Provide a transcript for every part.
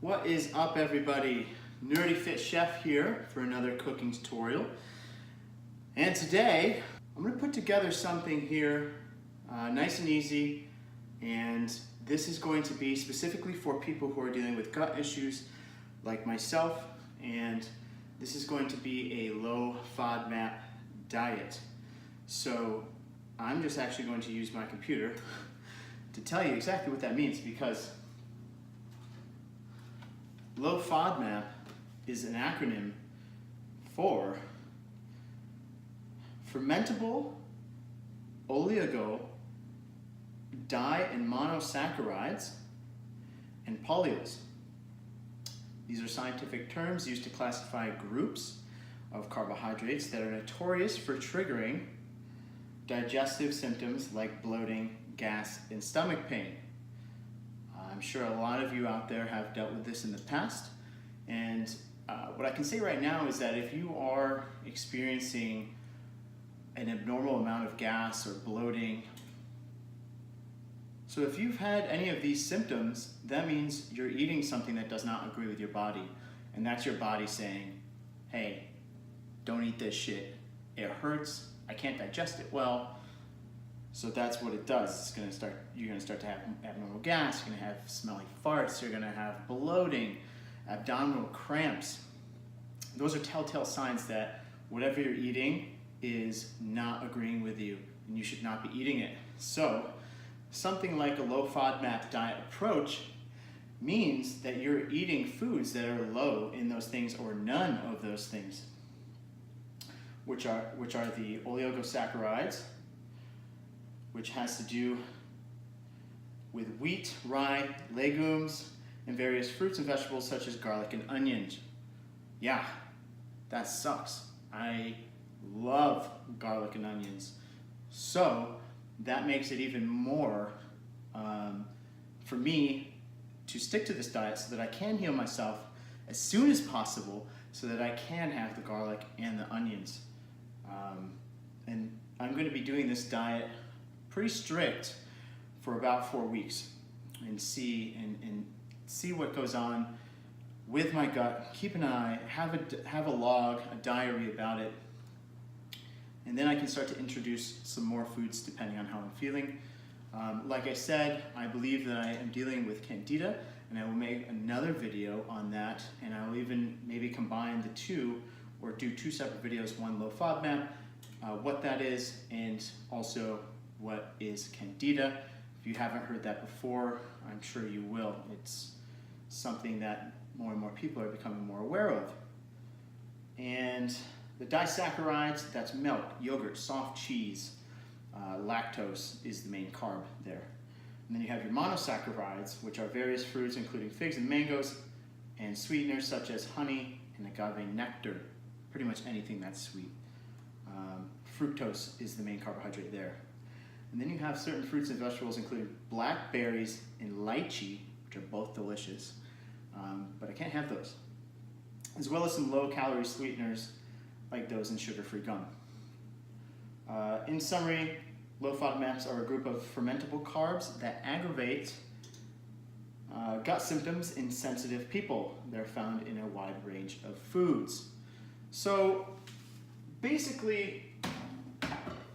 What is up, everybody? Nerdy Fit Chef here for another cooking tutorial. And today I'm going to put together something here nice and easy, and this is going to be specifically for people who are dealing with gut issues like myself, and this is going to be a low FODMAP diet. So I'm just actually going to use my computer to tell you exactly what that means, because Low FODMAP is an acronym for fermentable oligo di and monosaccharides and polyols. These are scientific terms used to classify groups of carbohydrates that are notorious for triggering digestive symptoms like bloating, gas, and stomach pain. I'm sure a lot of you out there have dealt with this in the past, and what I can say right now is that if you are experiencing an abnormal amount of gas or bloating, so if you've had any of these symptoms, that means you're eating something that does not agree with your body, and that's your body saying, hey, don't eat this shit. It hurts, I can't digest it well. So that's what it does. You're gonna start to have abnormal gas, you're gonna have smelly farts, you're gonna have bloating, abdominal cramps. Those are telltale signs that whatever you're eating is not agreeing with you, and you should not be eating it. So something like a low FODMAP diet approach means that you're eating foods that are low in those things or none of those things, which are the oligosaccharides, which has to do with wheat, rye, legumes, and various fruits and vegetables such as garlic and onions. Yeah, that sucks. I love garlic and onions. So that makes it even more for me to stick to this diet so that I can heal myself as soon as possible, so that I can have the garlic and the onions. And I'm going to be doing this diet pretty strict for about 4 weeks and see what goes on with my gut. Keep an eye, have a log, a diary about it, and then I can start to introduce some more foods depending on how I'm feeling. Like I said, I believe that I am dealing with candida, and I will make another video on that, and I will even maybe combine the two or do 2 separate videos, one low FODMAP, what that is, and also what is candida. If you haven't heard that before, I'm sure you will. It's something that more and more people are becoming more aware of. And the disaccharides, that's milk, yogurt, soft cheese, lactose is the main carb there. And then you have your monosaccharides, which are various fruits including figs and mangoes, and sweeteners such as honey and agave nectar, pretty much anything that's sweet. Fructose is the main carbohydrate there. And then you have certain fruits and vegetables including blackberries and lychee, which are both delicious, but I can't have those. As well as some low-calorie sweeteners like those in sugar-free gum. In summary, low FODMAPs are a group of fermentable carbs that aggravate gut symptoms in sensitive people. They're found in a wide range of foods. So basically,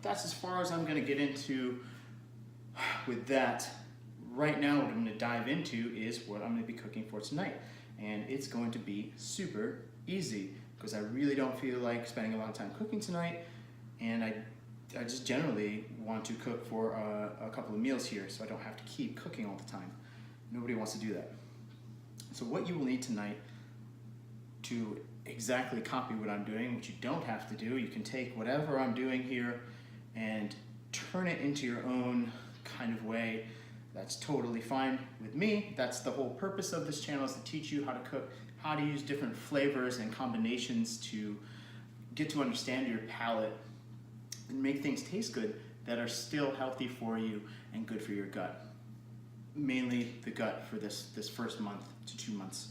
that's as far as I'm going to get into with that. Right now, what I'm going to dive into is what I'm going to be cooking for tonight. And it's going to be super easy because I really don't feel like spending a lot of time cooking tonight. And I just generally want to cook for a couple of meals here so I don't have to keep cooking all the time. Nobody wants to do that. So what you will need tonight to exactly copy what I'm doing, which you don't have to do, you can take whatever I'm doing here and turn it into your own kind of way. That's totally fine with me. That's the whole purpose of this channel, is to teach you how to cook, how to use different flavors and combinations to get to understand your palate and make things taste good that are still healthy for you and good for your gut. Mainly the gut for this first month to 2 months.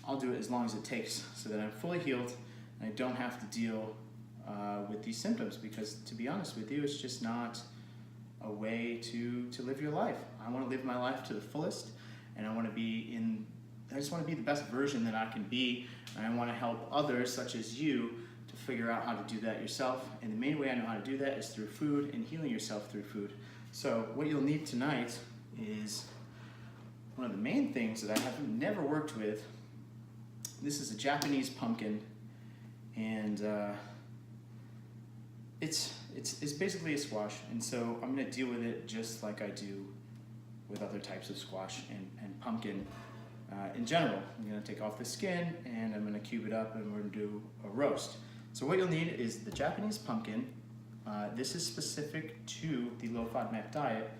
I'll do it as long as it takes so that I'm fully healed and I don't have to deal with these symptoms, because to be honest with you, it's just not a way to live your life. I want to live my life to the fullest, and I want to be in I just want to be the best version that I can be, and I want to help others, such as you, to figure out how to do that yourself. And the main way I know how to do that is through food and healing yourself through food. So what you'll need tonight is one of the main things that I have never worked with. This is a Japanese pumpkin, and it's basically a squash, and so I'm going to deal with it just like I do with other types of squash and pumpkin in general. I'm going to take off the skin, and I'm going to cube it up, and we're going to do a roast. So what you'll need is the Japanese pumpkin. This is specific to the low FODMAP diet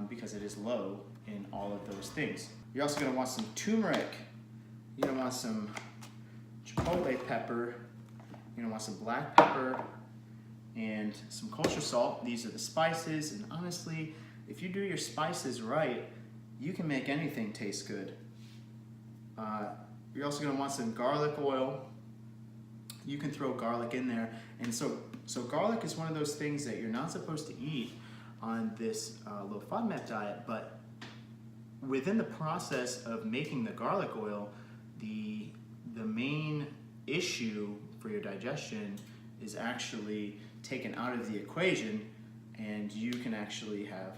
because it is low in all of those things. You're also going to want some turmeric. You're going to want some chipotle pepper. You're going to want some black pepper and some kosher salt. These are the spices, and honestly, if you do your spices right, you can make anything taste good. You're also going to want some garlic oil. You can throw garlic in there, and so garlic is one of those things that you're not supposed to eat on this low FODMAP diet, but within the process of making the garlic oil, the main issue for your digestion is actually taken out of the equation, and you can actually have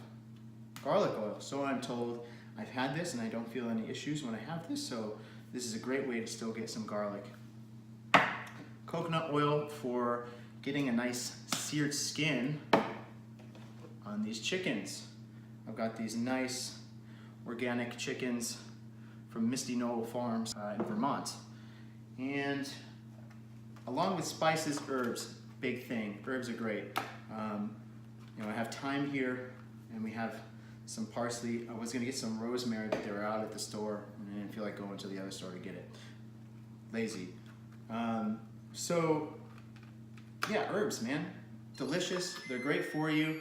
garlic oil. So I'm told. I've had this and I don't feel any issues when I have this, so this is a great way to still get some garlic. Coconut oil for getting a nice seared skin on these chickens. I've got these nice organic chickens from Misty Knoll Farms in Vermont. And along with spices, herbs, big thing. Herbs are great. I have thyme here, and we have some parsley. I was gonna get some rosemary, but they were out at the store, and I didn't feel like going to the other store to get it. Lazy. So yeah, herbs, man. Delicious. They're great for you.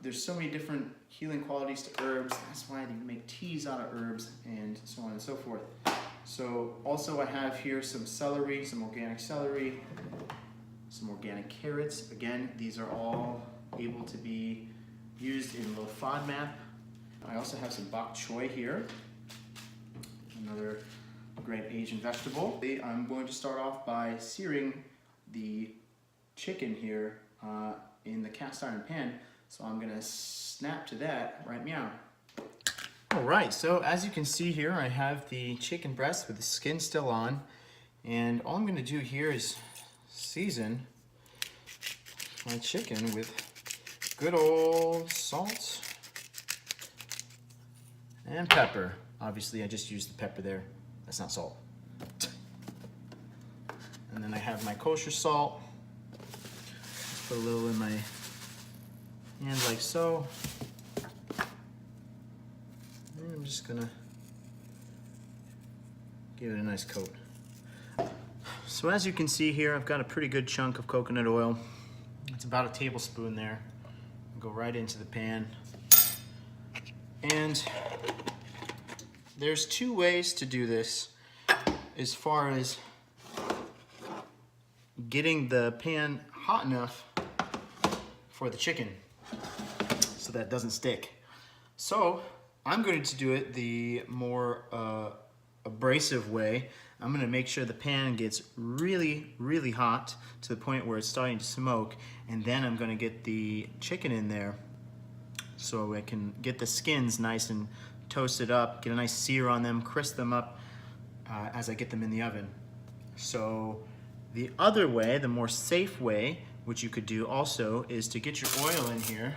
There's so many different healing qualities to herbs. That's why they make teas out of herbs and so on and so forth. So also I have here some celery, some organic celery, some organic carrots. Again, these are all able to be used in low FODMAP. I also have some bok choy here, another great Asian vegetable. I'm going to start off by searing the chicken here in the cast iron pan. So I'm gonna snap to that right meow. All right, so as you can see here, I have the chicken breast with the skin still on, and all I'm gonna do here is season my chicken with good old salt and pepper. Obviously, I just used the pepper there. That's not salt. And then I have my kosher salt. Just put a little in my hand like so. And I'm just gonna give it a nice coat. So as you can see here, I've got a pretty good chunk of coconut oil. It's about a tablespoon there. Go right into the pan. And there's two ways to do this as far as getting the pan hot enough for the chicken so that it doesn't stick. So I'm going to do it the more abrasive way. I'm going to make sure the pan gets really, really hot to the point where it's starting to smoke, and then I'm going to get the chicken in there so I can get the skins nice and toasted up, get a nice sear on them, crisp them up as I get them in the oven. So the other way, the more safe way, which you could do also, is to get your oil in here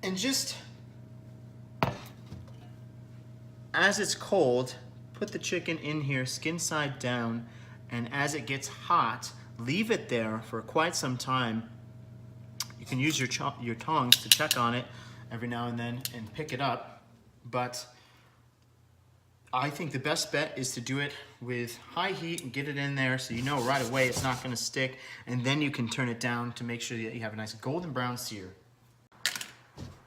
and just, as it's cold, put the chicken in here skin side down, and as it gets hot, leave it there for quite some time. You can use your tongs to check on it every now and then and pick it up, but I think the best bet is to do it with high heat and get it in there so you know right away it's not going to stick, and then you can turn it down to make sure that you have a nice golden brown sear.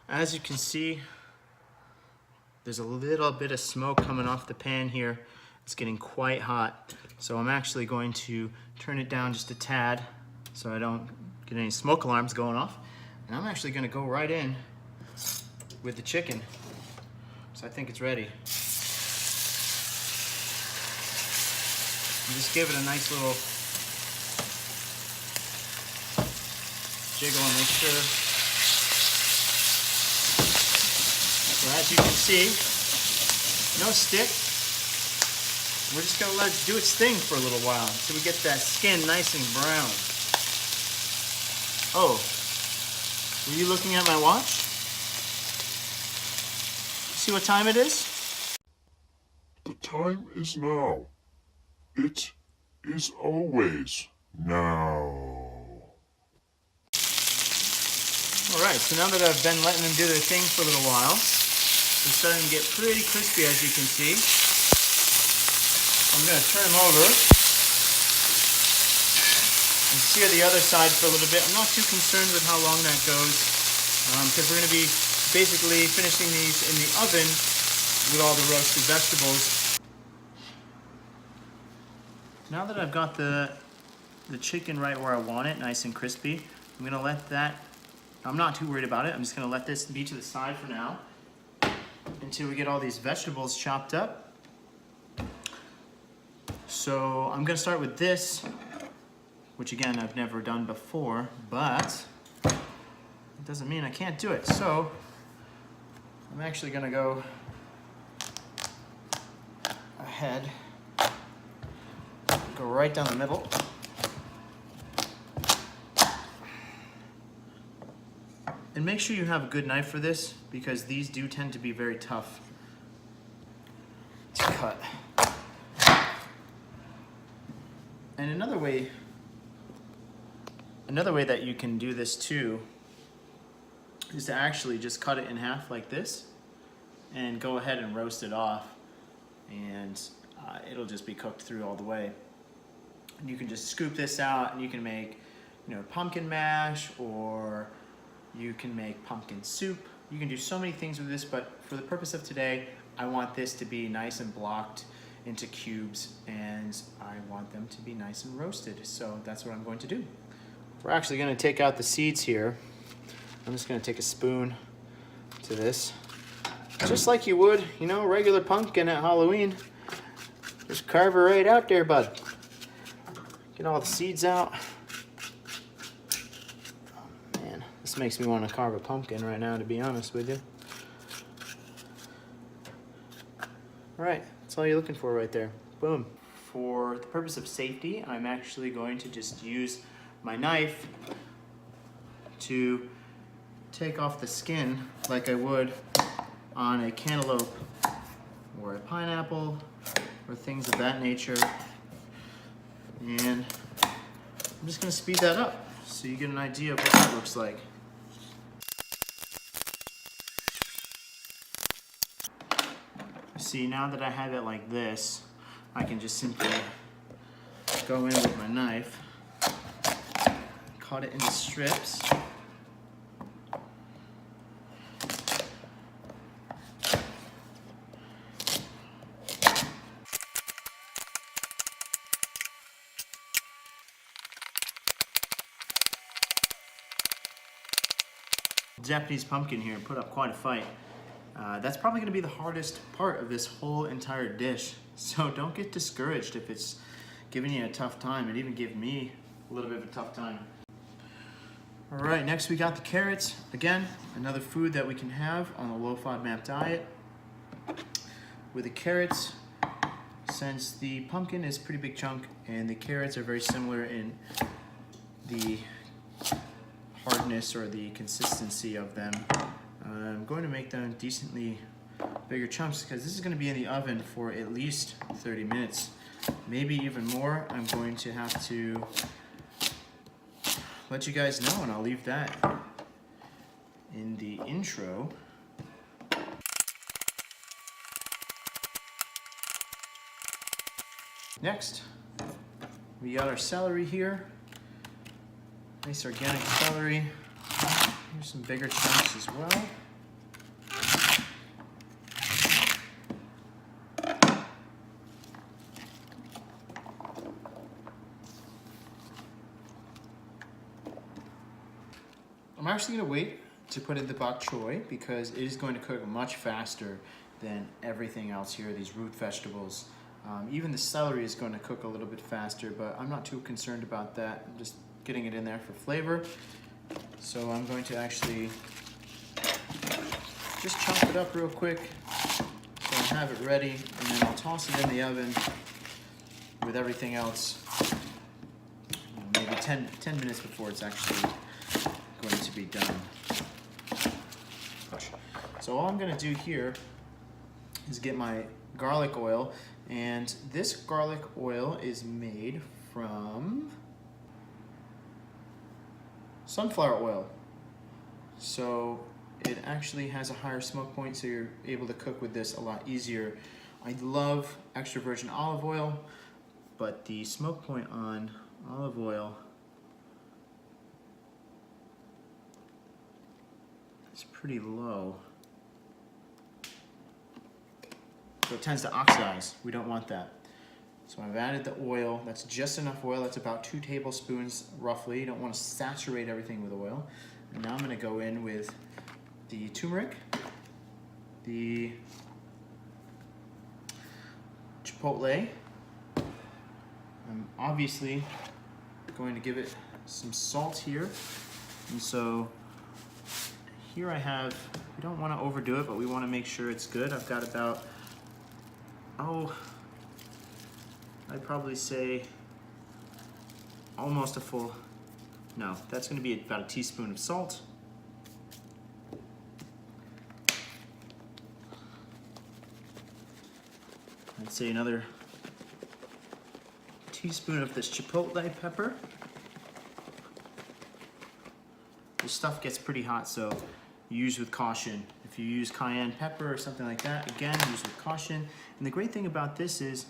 As you can see, there's a little bit of smoke coming off the pan here. It's getting quite hot, so I'm actually going to turn it down just a tad so I don't get any smoke alarms going off, and I'm actually going to go right in with the chicken. So I think it's ready. And just give it a nice little jiggle and make sure. So as you can see, no stick. We're just gonna let it do its thing for a little while until we get that skin nice and brown. Oh, were you looking at my watch? See what time it is? The time is now. It is always now. Alright, so now that I've been letting them do their thing for a little while, they're starting to get pretty crispy, as you can see. I'm going to turn them over and sear the other side for a little bit. I'm not too concerned with how long that goes because we're going to be basically finishing these in the oven with all the roasted vegetables. Now that I've got the chicken right where I want it, nice and crispy, I'm going to let that, I'm not too worried about it. I'm just going to let this be to the side for now until we get all these vegetables chopped up. So I'm going to start with this, which again I've never done before, but it doesn't mean I can't do it. So I'm actually going to go ahead, go right down the middle. And make sure you have a good knife for this because these do tend to be very tough to cut. And another way that you can do this too is to actually just cut it in half like this and go ahead and roast it off, and it'll just be cooked through all the way. And you can just scoop this out and you can make, pumpkin mash, or you can make pumpkin soup. You can do so many things with this, but for the purpose of today, I want this to be nice and blocked into cubes, and I want them to be nice and roasted. So that's what I'm going to do. We're actually going to take out the seeds here. I'm just going to take a spoon to this, just like you would, regular pumpkin at Halloween. Just carve it right out there, bud. Get all the seeds out. Oh man, this makes me want to carve a pumpkin right now, to be honest with you. All right. That's all you're looking for right there. Boom. For the purpose of safety, I'm actually going to just use my knife to take off the skin like I would on a cantaloupe or a pineapple or things of that nature. And I'm just going to speed that up so you get an idea of what that looks like. See, now that I have it like this, I can just simply go in with my knife, cut it into strips. Japanese pumpkin here put up quite a fight. That's probably going to be the hardest part of this whole entire dish. So don't get discouraged if it's giving you a tough time. It even gave me a little bit of a tough time. All right, next we got the carrots. Again, another food that we can have on the low FODMAP diet. With the carrots, since the pumpkin is a pretty big chunk and the carrots are very similar in the hardness or the consistency of them, I'm going to make them decently bigger chunks because this is going to be in the oven for at least 30 minutes, maybe even more. I'm going to have to let you guys know, and I'll leave that in the intro. Next, we got our celery here. Nice organic celery. Here's some bigger chunks as well. I'm actually going to wait to put in the bok choy because it is going to cook much faster than everything else here, these root vegetables. Even the celery is going to cook a little bit faster, but I'm not too concerned about that. I'm just getting it in there for flavor. So I'm going to actually just chop it up real quick so I have it ready, and then I'll toss it in the oven with everything else, maybe 10 minutes before it's actually going to be done. So all I'm going to do here is get my garlic oil, and this garlic oil is made from sunflower oil. So it actually has a higher smoke point, so you're able to cook with this a lot easier. I love extra virgin olive oil, but the smoke point on olive oil is pretty low. So it tends to oxidize. We don't want that. So I've added the oil. That's just enough oil. That's about 2 tablespoons roughly. You don't want to saturate everything with oil. And now I'm going to go in with the turmeric, the chipotle. I'm obviously going to give it some salt here. And so here I have, we don't want to overdo it, but we want to make sure it's good. I've got about, I'd probably say almost a full, no, that's going to be about a teaspoon of salt. I'd say another teaspoon of this chipotle pepper. This stuff gets pretty hot, so use with caution. If you use cayenne pepper or something like that, again, use with caution. And the great thing about this is,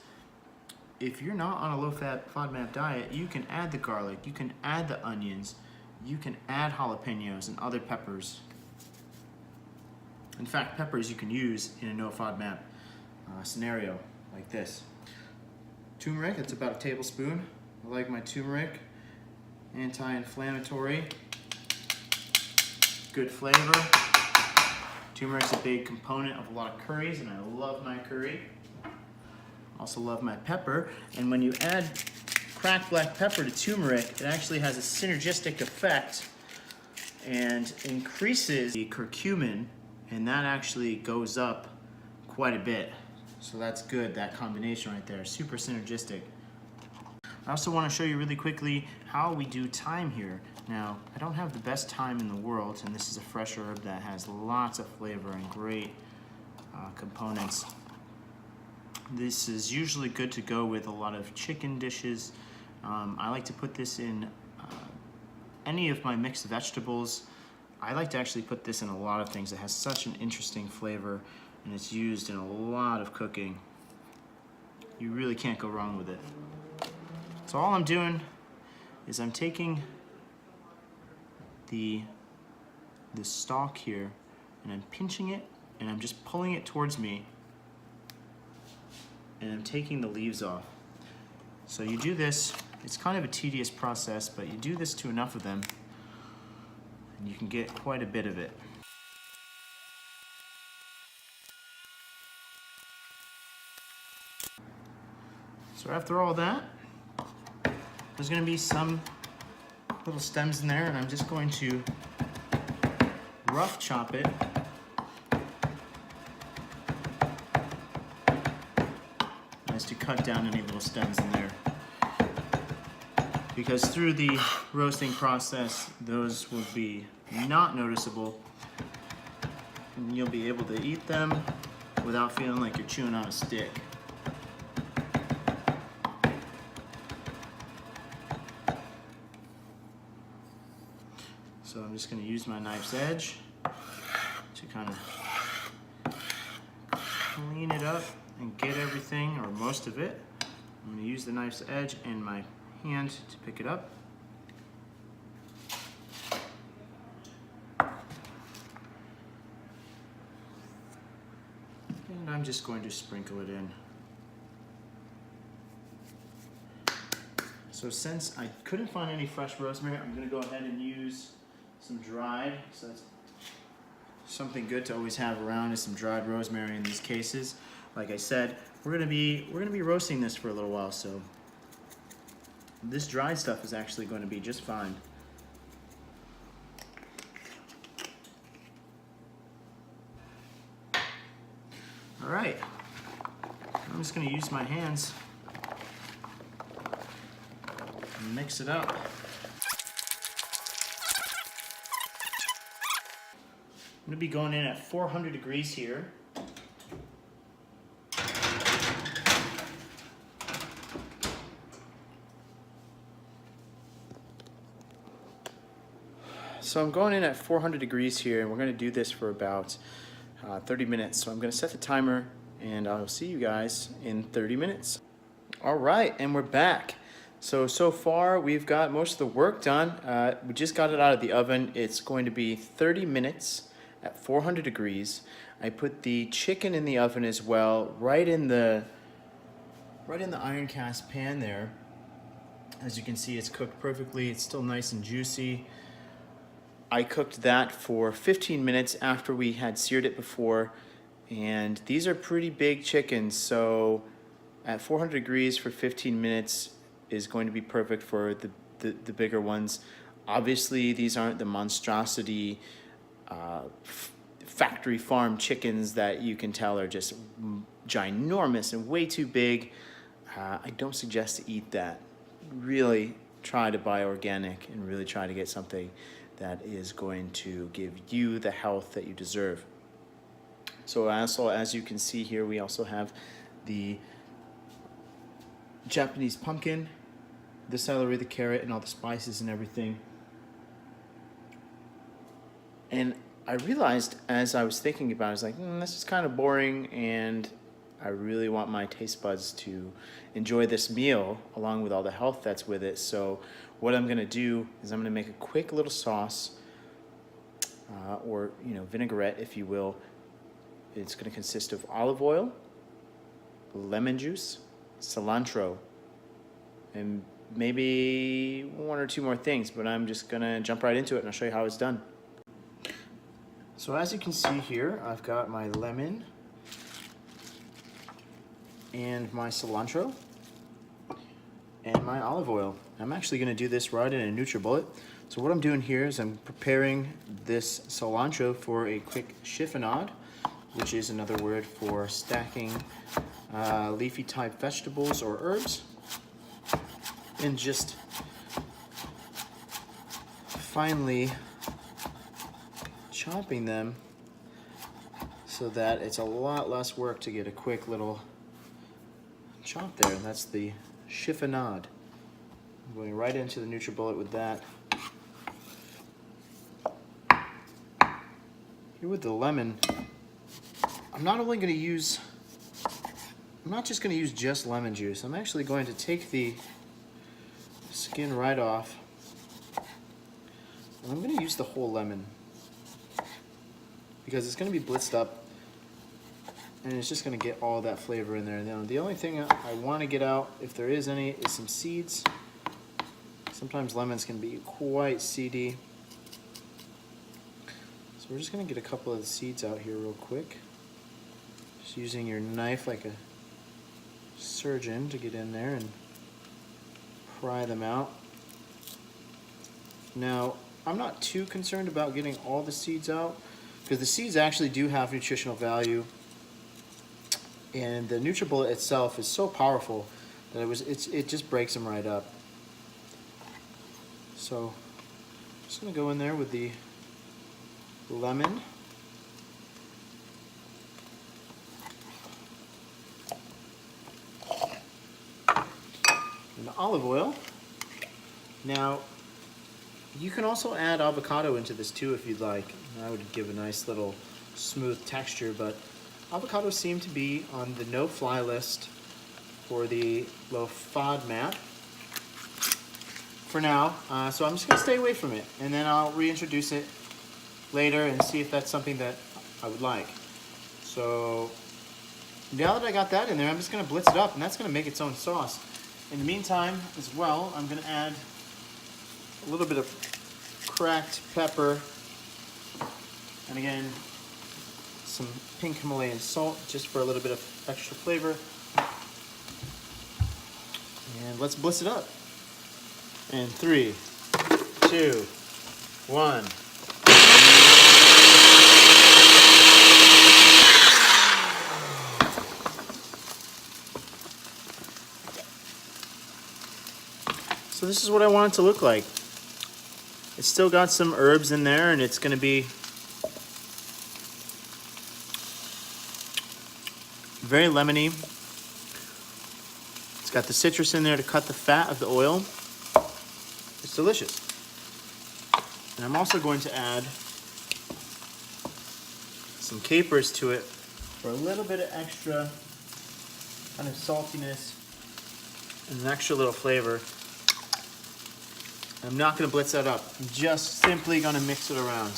if you're not on a low-fat FODMAP diet, you can add the garlic, you can add the onions, you can add jalapenos and other peppers. In fact, peppers you can use in a no FODMAP scenario like this. Turmeric, it's about a tablespoon. I like my turmeric. Anti-inflammatory. Good flavor. Turmeric's a big component of a lot of curries, and I love my curry. Also love my pepper. And when you add cracked black pepper to turmeric, it actually has a synergistic effect and increases the curcumin, and that actually goes up quite a bit. So that's good, that combination right there, super synergistic. I also want to show you really quickly how we do thyme here. Now, I don't have the best thyme in the world, and this is a fresh herb that has lots of flavor and great components. This is usually good to go with a lot of chicken dishes. I like to put this in any of my mixed vegetables. I like to actually put this in a lot of things. It has such an interesting flavor, and it's used in a lot of cooking. You really can't go wrong with it. So all I'm doing is I'm taking the stalk here, and I'm pinching it, and I'm just pulling it towards me, and I'm taking the leaves off. So you do this, it's kind of a tedious process, but you do this to enough of them, and you can get quite a bit of it. So after all that, there's going to be some little stems in there, and I'm just going to rough chop it as to cut down any little stems in there. Because through the roasting process, those will be not noticeable, and you'll be able to eat them without feeling like you're chewing on a stick. So I'm just going to use my knife's edge to kind of clean it up and get everything, or most of it. I'm going to use the knife's edge and my hand to pick it up. And I'm just going to sprinkle it in. So since I couldn't find any fresh rosemary, I'm going to go ahead and use some dried. So that's Something good to always have around is some dried rosemary in these cases. Like I said, we're gonna be roasting this for a little while, so this dried stuff is actually going to be just fine. All right, I'm just gonna use my hands and mix it up. I'm gonna be going in at 400 degrees here. So I'm going in at 400 degrees here, and we're gonna do this for about 30 minutes. So I'm gonna set the timer, and I'll see you guys in 30 minutes. All right, and we're back. So far we've got most of the work done. We just got it out of the oven. It's going to be 30 minutes at 400 degrees. I put the chicken in the oven as well, right in the iron cast pan there. As you can see, it's cooked perfectly. It's still nice and juicy. I cooked that for 15 minutes after we had seared it before, and these are pretty big chickens, so at 400 degrees for 15 minutes is going to be perfect for the bigger ones. Obviously, these aren't the monstrosity factory farm chickens that you can tell are just ginormous and way too big. I don't suggest to eat that. Really try to buy organic and really try to get something that is going to give you the health that you deserve. So also, as you can see here, we also have the Japanese pumpkin, the celery, the carrot, and all the spices and everything. And I realized as I was thinking about it, I was like, this is kind of boring, and I really want my taste buds to enjoy this meal along with all the health that's with it. So what I'm gonna do is I'm gonna make a quick little sauce, or vinaigrette, if you will. It's gonna consist of olive oil, lemon juice, cilantro, and maybe one or two more things, but I'm just gonna jump right into it and I'll show you how it's done. So as you can see here, I've got my lemon and my cilantro and my olive oil. I'm actually gonna do this right in a NutriBullet. So what I'm doing here is I'm preparing this cilantro for a quick chiffonade, which is another word for stacking leafy type vegetables or herbs, and just finely chopping them so that it's a lot less work to get a quick little chop there. And that's the chiffonade. I'm going right into the NutriBullet with that. Here with the lemon, I'm not just going to use just lemon juice. I'm actually going to take the skin right off, and I'm going to use the whole lemon because it's going to be blitzed up and it's just going to get all that flavor in there. Now, the only thing I want to get out, if there is any, is some seeds. Sometimes lemons can be quite seedy. So we're just going to get a couple of the seeds out here real quick. Just using your knife like a surgeon to get in there and pry them out. Now, I'm not too concerned about getting all the seeds out because the seeds actually do have nutritional value, and the NutriBullet itself is so powerful that it just breaks them right up. So I'm just going to go in there with the lemon. And the olive oil. Now, you can also add avocado into this too if you'd like. That would give a nice little smooth texture, but avocados seem to be on the no-fly list for the Low FODMAP for now. So I'm just going to stay away from it, and then I'll reintroduce it later and see if that's something that I would like. So now that I got that in there, I'm just going to blitz it up, and that's going to make its own sauce. In the meantime, as well, I'm going to add a little bit of cracked pepper, and again, some pink Himalayan salt just for a little bit of extra flavor. And let's bliss it up. And 3, 2, 1. So this is what I want it to look like. It's still got some herbs in there, and it's going to be very lemony. It's got the citrus in there to cut the fat of the oil. It's delicious. And I'm also going to add some capers to it for a little bit of extra kind of saltiness and an extra little flavor. I'm not going to blitz that up. I'm just simply going to mix it around.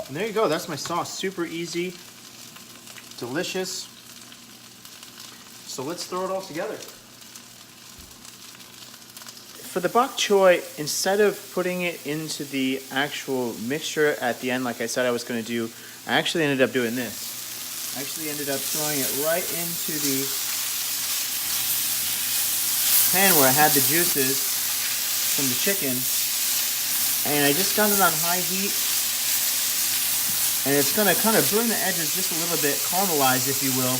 And there you go. That's my sauce. Super easy, delicious. So let's throw it all together. For the bok choy, instead of putting it into the actual mixture at the end, like I said I was going to do, I actually ended up doing this. I actually ended up throwing it right into the pan where I had the juices from the chicken, and I just got it on high heat, and it's going to kind of burn the edges just a little bit, caramelize if you will,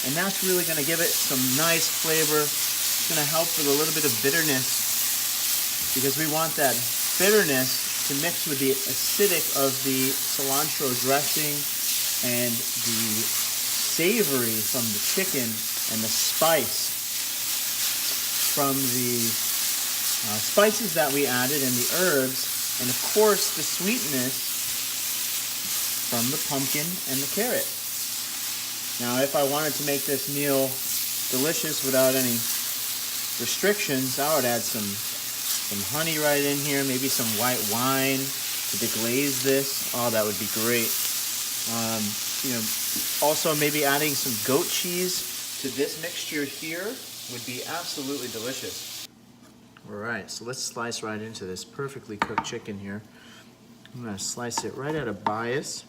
and that's really going to give it some nice flavor. It's going to help with a little bit of bitterness, because we want that bitterness to mix with the acidic of the cilantro dressing and the savory from the chicken and the spice from the spices that we added and the herbs, and of course the sweetness from the pumpkin and the carrot. Now if I wanted to make this meal delicious without any restrictions, I would add some honey right in here, maybe some white wine to deglaze this. Oh, that would be great. You know, also maybe adding some goat cheese to this mixture here would be absolutely delicious. All right, so let's slice right into this perfectly cooked chicken here. I'm gonna slice it right at a bias.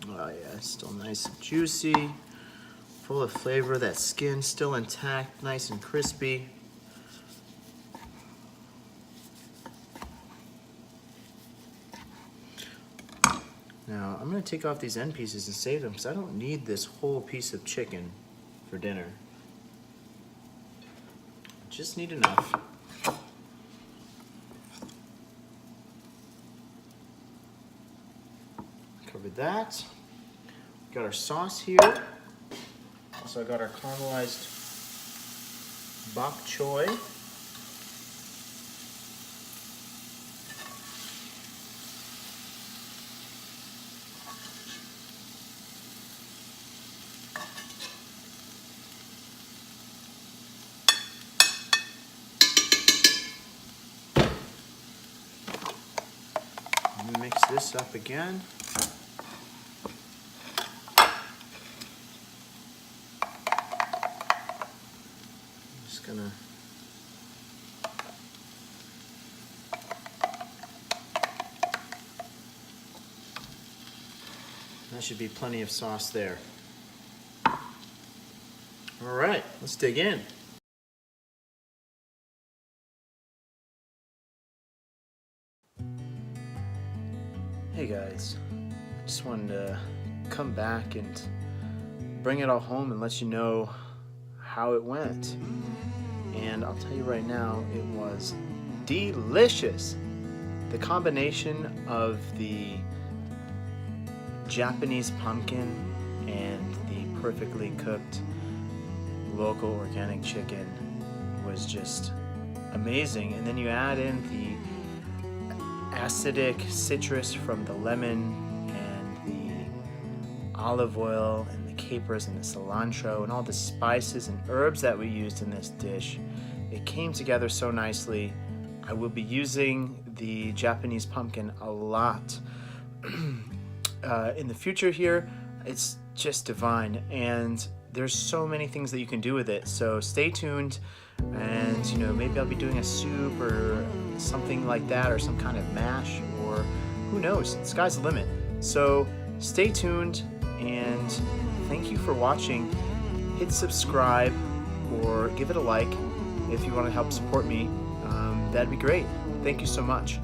Oh yeah, still nice and juicy, full of flavor. That skin still intact, nice and crispy. Now I'm gonna take off these end pieces and save them because I don't need this whole piece of chicken for dinner. Just need enough. Covered that. Got our sauce here. Also got our caramelized bok choy. Mix this up again. I'm just gonna that should be plenty of sauce there. All right, let's dig in. Hey guys, I just wanted to come back and bring it all home and let you know how it went. And I'll tell you right now, it was delicious. The combination of the Japanese pumpkin and the perfectly cooked local organic chicken was just amazing. And then you add in the acidic citrus from the lemon and the olive oil and the capers and the cilantro and all the spices and herbs that we used in this dish. It came together so nicely. I will be using the Japanese pumpkin a lot in the future here. It's just divine, and there's so many things that you can do with it. So stay tuned, and you know, maybe I'll be doing a soup or something like that, or some kind of mash, or who knows, the sky's the limit. So stay tuned, and thank you for watching. Hit subscribe or give it a like if you want to help support me. That'd be great. Thank you so much.